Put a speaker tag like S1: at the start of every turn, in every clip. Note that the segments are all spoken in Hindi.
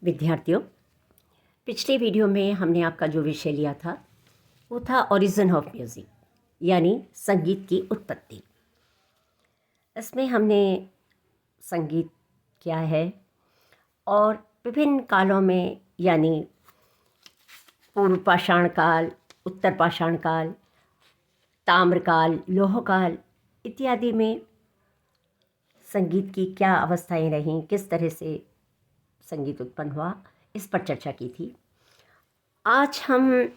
S1: विद्यार्थियों, पिछले वीडियो में हमने आपका जो विषय लिया था वो था ओरिजिन ऑफ म्यूज़िक, यानी संगीत की उत्पत्ति। इसमें हमने संगीत क्या है और विभिन्न कालों में, यानी पूर्व पाषाण काल, उत्तर पाषाण काल, ताम्रकाल, लोहकाल इत्यादि में संगीत की क्या अवस्थाएं रहीं, किस तरह से संगीत उत्पन्न हुआ, इस पर चर्चा की थी। आज हम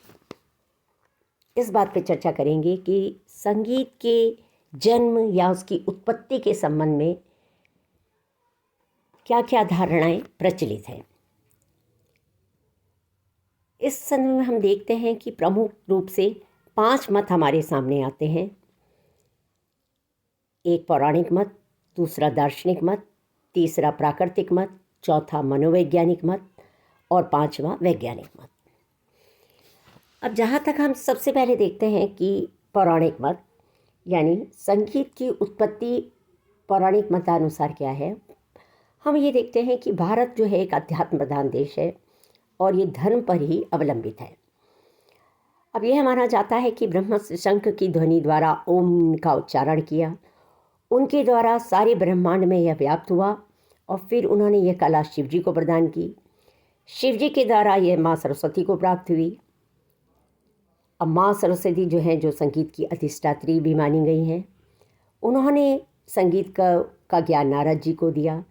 S1: इस बात पर चर्चा करेंगे कि संगीत के जन्म या उसकी उत्पत्ति के संबंध में क्या क्या धारणाएं प्रचलित हैं। इस संदर्भ में हम देखते हैं कि प्रमुख रूप से 5 मत हमारे सामने आते हैं। एक पौराणिक मत, दूसरा दार्शनिक मत, तीसरा प्राकृतिक मत, चौथा मनोवैज्ञानिक मत और 5वां वैज्ञानिक मत। अब जहाँ तक हम सबसे पहले देखते हैं कि पौराणिक मत, यानी संगीत की उत्पत्ति पौराणिक मतानुसार क्या है। हम ये देखते हैं कि भारत जो है एक अध्यात्म प्रधान देश है और ये धर्म पर ही अवलंबित है। अब यह माना जाता है कि ब्रह्मा शंख की ध्वनि द्वारा ओम का उच्चारण किया, उनके द्वारा सारे ब्रह्मांड में यह व्याप्त हुआ और फिर उन्होंने यह कला शिव जी को प्रदान की। शिव जी के द्वारा यह माँ सरस्वती को प्राप्त हुई। अब माँ सरस्वती जो हैं, जो संगीत की अधिष्ठात्री भी मानी गई हैं, उन्होंने संगीत का ज्ञान नारद जी को दिया।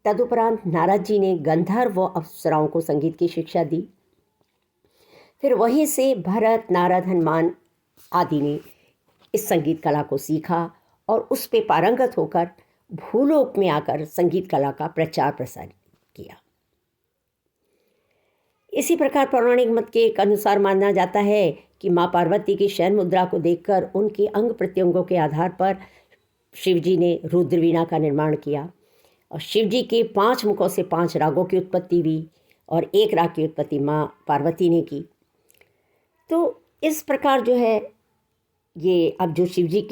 S1: तदुपरांत नारद जी ने गंधर्व व अप्सराओं को संगीत की शिक्षा दी। फिर वहीं से भरत, नारद, हनुमान आदि ने इस संगीत कला को सीखा और उस पे पारंगत होकर भूलोक में आकर संगीत कला का प्रचार प्रसार किया। इसी प्रकार पौराणिक मत के अनुसार माना जाता है कि माँ पार्वती की शयन मुद्रा को देखकर उनके अंग प्रत्यंगों के आधार पर शिवजी ने रुद्रवीणा का निर्माण किया और शिवजी के 5 मुखों से 5 रागों की उत्पत्ति हुई और एक राग की उत्पत्ति माँ पार्वती ने की। तो इस प्रकार जो है ये अब जो शिवजी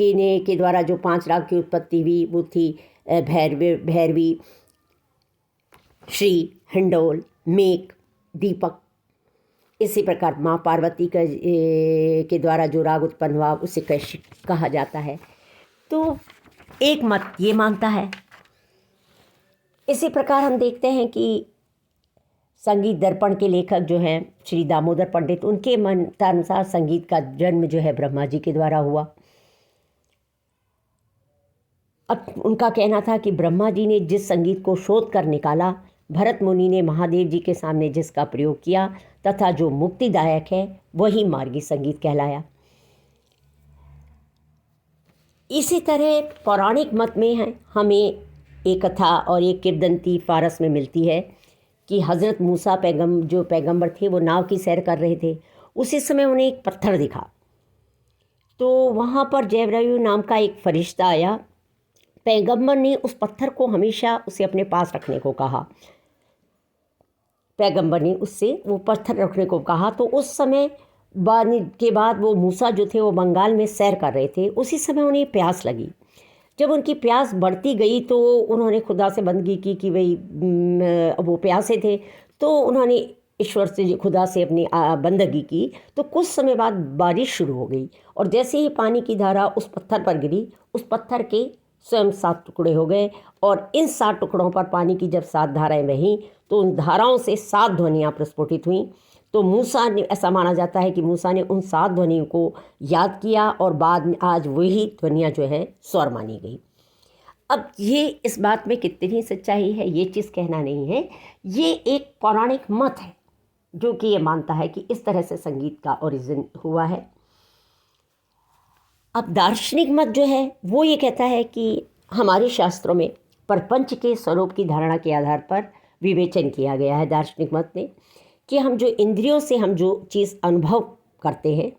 S1: के द्वारा जो 5 राग की उत्पत्ति हुई वो थी भैरवी, श्री, हिंडोल, मेघ, दीपक। इसी प्रकार माँ पार्वती के द्वारा जो राग उत्पन्न हुआ उसे कैशिक कहा जाता है। तो एक मत ये मानता है। इसी प्रकार हम देखते हैं कि संगीत दर्पण के लेखक जो हैं श्री दामोदर पंडित, उनके मतानुसार संगीत का जन्म जो है ब्रह्मा जी के द्वारा हुआ। अब उनका कहना था कि ब्रह्मा जी ने जिस संगीत को शोध कर निकाला, भरत मुनि ने महादेव जी के सामने जिसका प्रयोग किया तथा जो मुक्तिदायक है वही मार्गी संगीत कहलाया। इसी तरह पौराणिक मत में है हमें एक कथा और एक किंवदंती फारस में मिलती है कि हज़रत मूसा जो पैगंबर थे वो नाव की सैर कर रहे थे। उसी समय उन्हें एक पत्थर दिखा, तो वहाँ पर जैबरायु नाम का एक फरिश्ता आया। पैगंबर ने उस पत्थर को हमेशा उसे अपने पास रखने को कहा। पैगंबर ने उससे वो पत्थर रखने को कहा। तो उस समय के बाद वो मूसा जो थे वो बंगाल में सैर कर रहे थे। उसी समय उन्हें प्यास लगी। जब उनकी प्यास बढ़ती गई तो उन्होंने खुदा से बंदगी की कि भाई वो प्यासे थे, तो उन्होंने ईश्वर से, खुदा से अपनी बंदगी की। तो कुछ समय बाद बारिश शुरू हो गई और जैसे ही पानी की धारा उस पत्थर पर गिरी, उस पत्थर के स्वयं 7 टुकड़े हो गए और इन 7 टुकड़ों पर पानी की जब 7 धाराएं बहीं तो उन धाराओं से 7 ध्वनियाँ प्रस्फुटित हुईं। तो मूसा ने, ऐसा माना जाता है कि मूसा ने उन 7 ध्वनियों को याद किया और बाद में आज वही ध्वनियाँ जो है स्वर मानी गई। अब ये इस बात में कितनी सच्चाई है ये चीज़ कहना नहीं है, ये एक पौराणिक मत है जो कि ये मानता है कि इस तरह से संगीत का ओरिजिन हुआ है। अब दार्शनिक मत जो है वो ये कहता है कि हमारे शास्त्रों में प्रपंच के स्वरूप की धारणा के आधार पर विवेचन किया गया है दार्शनिक मत में कि हम जो इंद्रियों से हम जो चीज़ अनुभव करते हैं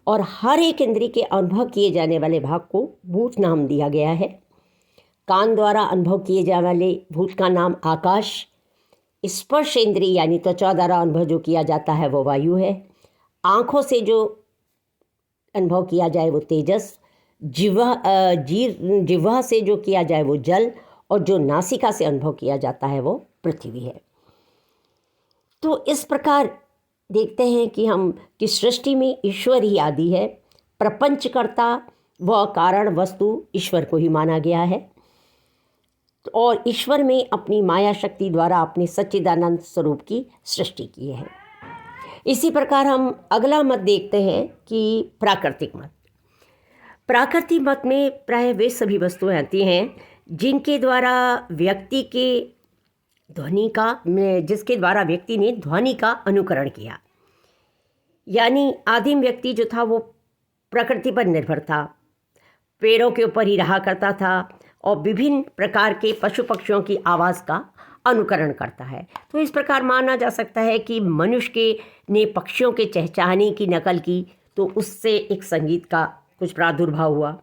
S1: और हर एक इंद्रिय के अनुभव किए जाने वाले भाग को भूत नाम दिया गया है। कान द्वारा अनुभव किए जाने वाले भूत का नाम आकाश, स्पर्श इंद्रिय यानी त्वचा द्वारा अनुभव जो किया जाता है वो वायु है, आँखों से जो अनुभव किया जाए वो तेजस, जिह्वा से जो किया जाए वो जल और जो नासिका से अनुभव किया जाता है वो पृथ्वी है। तो इस प्रकार देखते हैं कि सृष्टि में ईश्वर ही आदि है, प्रपंचकर्ता व कारण वस्तु ईश्वर को ही माना गया है और ईश्वर में अपनी माया शक्ति द्वारा अपने सच्चिदानंद स्वरूप की सृष्टि की है। इसी प्रकार हम अगला मत देखते हैं कि प्राकृतिक मत। प्राकृतिक मत में प्राय वे सभी वस्तुएं आती हैं जिनके द्वारा व्यक्ति के जिसके द्वारा व्यक्ति ने ध्वनि का अनुकरण किया। यानी आदिम व्यक्ति जो था वो प्रकृति पर निर्भर था, पेड़ों के ऊपर ही रहा करता था और विभिन्न प्रकार के पशु पक्षियों की आवाज़ का अनुकरण करता है। तो इस प्रकार माना जा सकता है कि मनुष्य ने पक्षियों के चहचहाने की नकल की तो उससे एक संगीत का कुछ प्रादुर्भाव हुआ।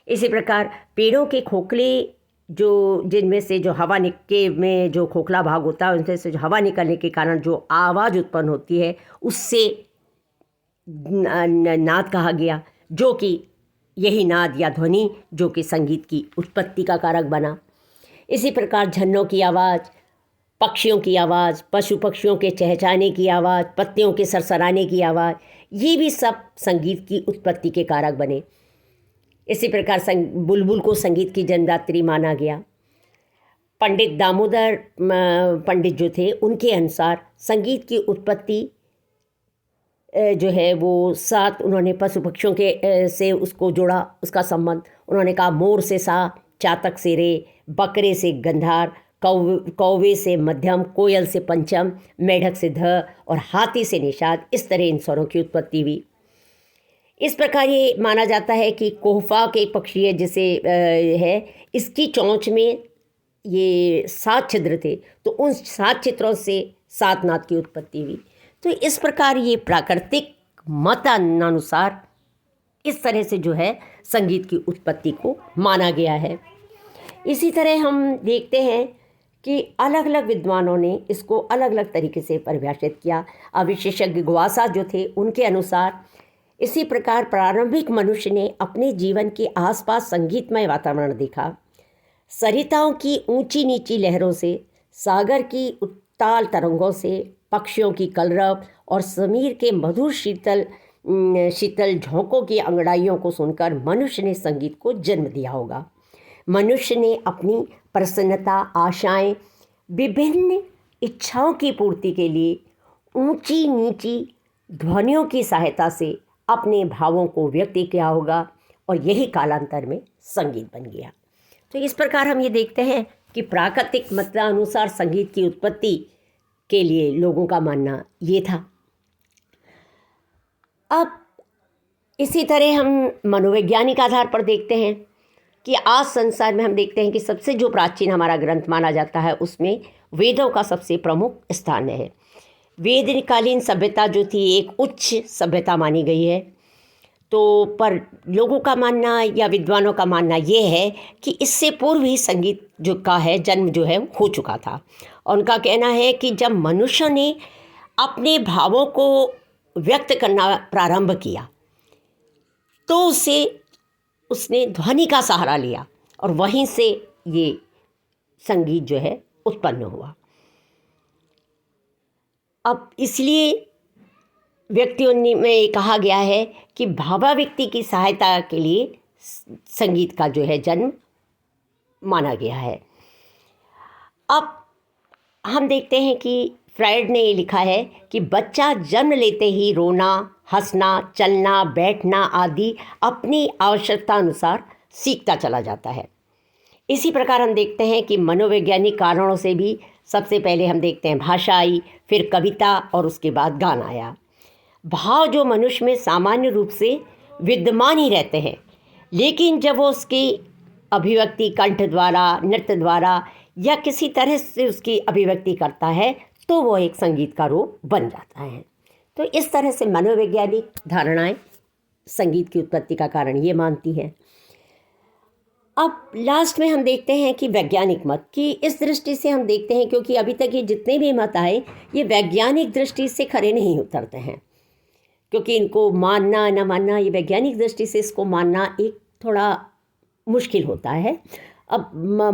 S1: इसी प्रकार पेड़ों के खोखले जिनमें से जो हवा के में जो खोखला भाग होता है उनसे से जो हवा निकलने के कारण जो आवाज़ उत्पन्न होती है उससे नाद कहा गया, जो कि यही नाद या ध्वनि जो कि संगीत की उत्पत्ति का कारक बना। इसी प्रकार झरनों की आवाज़, पक्षियों की आवाज़, पशु पक्षियों के चहचहाने की आवाज़, पत्तियों के सरसराने की आवाज़, ये भी सब संगीत की उत्पत्ति के कारक बने। इसी प्रकार बुलबुल को संगीत की जन्मदात्री माना गया। पंडित दामोदर पंडित जो थे उनके अनुसार संगीत की उत्पत्ति जो है वो साथ उन्होंने पशु पक्षियों के से उसको जोड़ा, उसका संबंध। उन्होंने कहा मोर से सा, चातक से रे, बकरे से गंधार, कौवे से मध्यम, कोयल से पंचम, मेढक से ध और हाथी से निषाद, इस तरह इन स्वरों की उत्पत्ति हुई। इस प्रकार ये माना जाता है कि कोहफाक एक पक्षी है जिसे है, इसकी चोंच में ये 7 छिद्र थे, तो उन 7 छिद्रों से 7 नाद की उत्पत्ति हुई। तो इस प्रकार ये प्राकृतिक मतानुसार इस तरह से जो है संगीत की उत्पत्ति को माना गया है। इसी तरह हम देखते हैं कि अलग अलग विद्वानों ने इसको अलग अलग तरीके से परिभाषित किया। अब विशेषज्ञ ग्वासा जो थे उनके अनुसार इसी प्रकार प्रारंभिक मनुष्य ने अपने जीवन के आसपास संगीतमय वातावरण देखा। सरिताओं की ऊंची नीची लहरों से, सागर की उत्ताल तरंगों से, पक्षियों की कलरव और समीर के मधुर शीतल झोंकों की अंगड़ाइयों को सुनकर मनुष्य ने संगीत को जन्म दिया होगा। मनुष्य ने अपनी प्रसन्नता, आशाएं, विभिन्न इच्छाओं की पूर्ति के लिए ऊंची नीची ध्वनियों की सहायता से अपने भावों को व्यक्त किया होगा और यही कालांतर में संगीत बन गया। तो इस प्रकार हम ये देखते हैं कि प्राकृतिक मतानुसार संगीत की उत्पत्ति के लिए लोगों का मानना ये था। अब इसी तरह हम मनोवैज्ञानिक आधार पर देखते हैं कि आज संसार में हम देखते हैं कि सबसे जो प्राचीन हमारा ग्रंथ माना जाता है उसमें वेदों का सबसे प्रमुख स्थान है। वेदकालीन सभ्यता जो थी एक उच्च सभ्यता मानी गई है। तो पर लोगों का मानना या विद्वानों का मानना ये है कि इससे पूर्व ही संगीत जो का है जन्म जो है हो चुका था। और उनका कहना है कि जब मनुष्य ने अपने भावों को व्यक्त करना प्रारंभ किया तो उसने ध्वनि का सहारा लिया और वहीं से ये संगीत जो है उत्पन्न हुआ। अब इसलिए व्यक्तियों में कहा गया है कि भावाव्यक्ति की सहायता के लिए संगीत का जो है जन्म माना गया है। अब हम देखते हैं कि फ्रायड ने ये लिखा है कि बच्चा जन्म लेते ही रोना, हंसना, चलना, बैठना आदि अपनी आवश्यकता अनुसार सीखता चला जाता है। इसी प्रकार हम देखते हैं कि मनोवैज्ञानिक कारणों से भी सबसे पहले हम देखते हैं भाषा आई, फिर कविता और उसके बाद गाना आया। भाव जो मनुष्य में सामान्य रूप से विद्यमान ही रहते हैं, लेकिन जब वो उसकी अभिव्यक्ति कंठ द्वारा, नृत्य द्वारा या किसी तरह से उसकी अभिव्यक्ति करता है तो वो एक संगीत का रूप बन जाता है। तो इस तरह से मनोवैज्ञानिक धारणाएं संगीत की उत्पत्ति का कारण ये मानती हैं। अब लास्ट में हम देखते हैं कि वैज्ञानिक मत की इस दृष्टि से हम देखते हैं, क्योंकि अभी तक ये जितने भी मत आए ये वैज्ञानिक दृष्टि से खरे नहीं उतरते हैं, क्योंकि इनको मानना न मानना, ये वैज्ञानिक दृष्टि से इसको मानना एक थोड़ा मुश्किल होता है। अब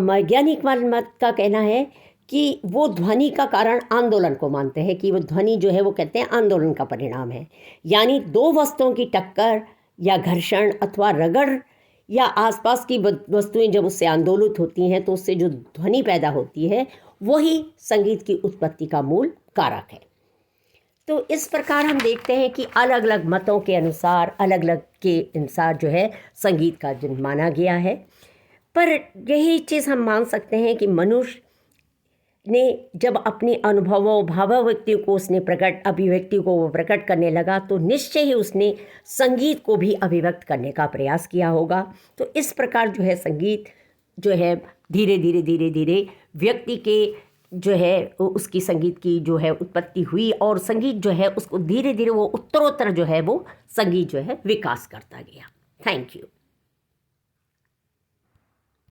S1: वैज्ञानिक मत का कहना है कि वो ध्वनि का कारण आंदोलन को मानते हैं, कि वो ध्वनि जो है वो कहते हैं आंदोलन का परिणाम है। यानी दो वस्तुओं की टक्कर या घर्षण अथवा रगड़ या आसपास की वस्तुएं जब उससे आंदोलित होती हैं तो उससे जो ध्वनि पैदा होती है वही संगीत की उत्पत्ति का मूल कारक है। तो इस प्रकार हम देखते हैं कि अलग अलग मतों के अनुसार, अलग अलग के अनुसार जो है संगीत का जन्म माना गया है। पर यही चीज़ हम मान सकते हैं कि मनुष्य ने जब अपने अनुभवों भावाभिव्यक्ति को उसने अभिव्यक्ति को वो प्रकट करने लगा तो निश्चय ही उसने संगीत को भी अभिव्यक्त करने का प्रयास किया होगा। तो इस प्रकार जो है संगीत जो है धीरे धीरे धीरे धीरे व्यक्ति के जो है उसकी संगीत की जो है उत्पत्ति हुई, और संगीत जो है उसको धीरे धीरे वो उत्तरोत्तर जो है वो संगीत जो है विकास करता गया। Thank you.